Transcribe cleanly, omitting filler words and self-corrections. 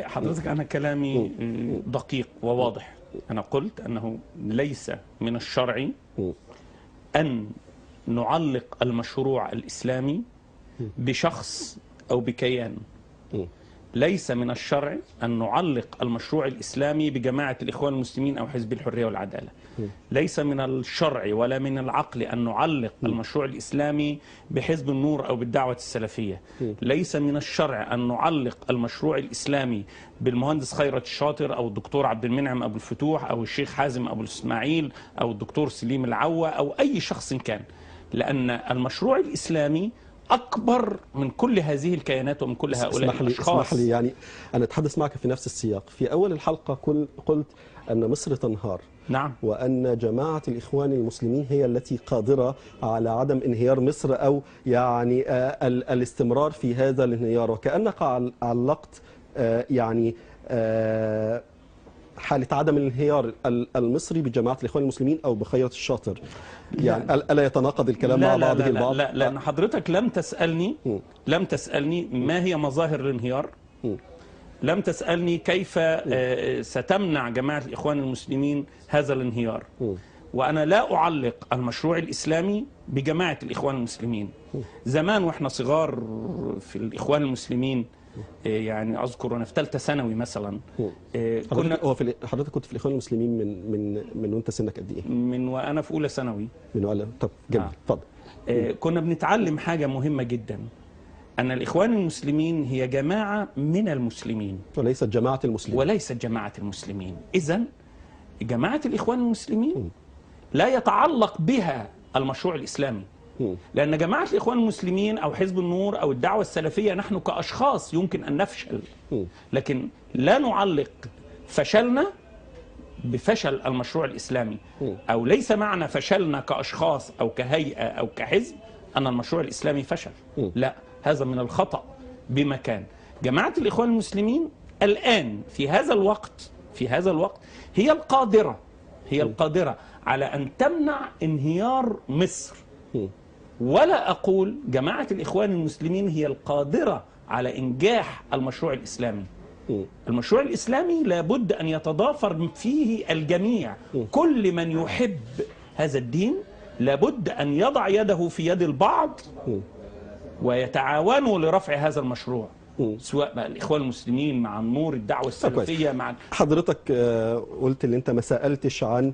حضرتك أنا كلامي دقيق وواضح. أنا قلت أنه ليس من الشرع أن نعلق المشروع الإسلامي بشخص أو بكيان. ليس من الشرع أن نعلق المشروع الإسلامي بجماعة الإخوان المسلمين أو حزب الحرية والعدالة. ليس من الشرع ولا من العقل أن نعلق المشروع الإسلامي بحزب النور أو بالدعوة السلفية. ليس من الشرع أن نعلق المشروع الإسلامي بالمهندس خيرت الشاطر أو الدكتور عبد المنعم أبو الفتوح أو الشيخ حازم أبو الإسماعيل أو الدكتور سليم العوة أو أي شخص كان، لأن المشروع الإسلامي أكبر من كل هذه الكيانات ومن كل هؤلاء الأشخاص. اسمح لي يعني أنا أتحدث معك في نفس السياق. في أول الحلقة قلت أن مصر تنهار، نعم، وأن جماعة الإخوان المسلمين هي التي قادرة على عدم انهيار مصر أو يعني الاستمرار في هذا الانهيار، وكأنك علقت يعني حالة عدم الانهيار المصري بجماعة الإخوان المسلمين أو بخيرت الشاطر. يعني ألا يتناقض الكلام مع بعضه البعض؟ لا، لأن حضرتك لم تسألني ما هي مظاهر الانهيار. لم تسألني كيف ستمنع جماعة الإخوان المسلمين هذا الانهيار. وأنا لا أعلق المشروع الإسلامي بجماعة الإخوان المسلمين. زمان وإحنا صغار في الإخوان المسلمين، يعني أذكر أنا في ثالثة ثانوي مثلا، حضرتك كنت في الإخوان المسلمين من وأنت سنك قد إيه؟ من وأنا في أولى ثانوي. طب جميل، اتفضل. كنا بنتعلم حاجة مهمة جدا، أن الإخوان المسلمين هي جماعة من المسلمين وليست جماعة المسلمين. إذن جماعة الإخوان المسلمين لا يتعلق بها المشروع الإسلامي، لأن جماعة الإخوان المسلمين أو حزب النور أو الدعوة السلفية نحن كأشخاص يمكن أن نفشل، لكن لا نعلق فشلنا بفشل المشروع الإسلامي، أو ليس معنى فشلنا كأشخاص أو كهيئة أو كحزب أن المشروع الإسلامي فشل. لا، هذا من الخطأ بمكان. جماعة الإخوان المسلمين الآن في هذا الوقت هي القادرة على أن تمنع انهيار مصر. ولا أقول جماعة الإخوان المسلمين هي القادرة على إنجاح المشروع الإسلامي. المشروع الإسلامي لابد أن يتضافر فيه الجميع. كل من يحب هذا الدين لابد أن يضع يده في يد البعض ويتعاونوا لرفع هذا المشروع، سواء بقى الإخوان المسلمين مع النور، الدعوة السلفية مع حضرتك قلت ان انت ما سألتش عن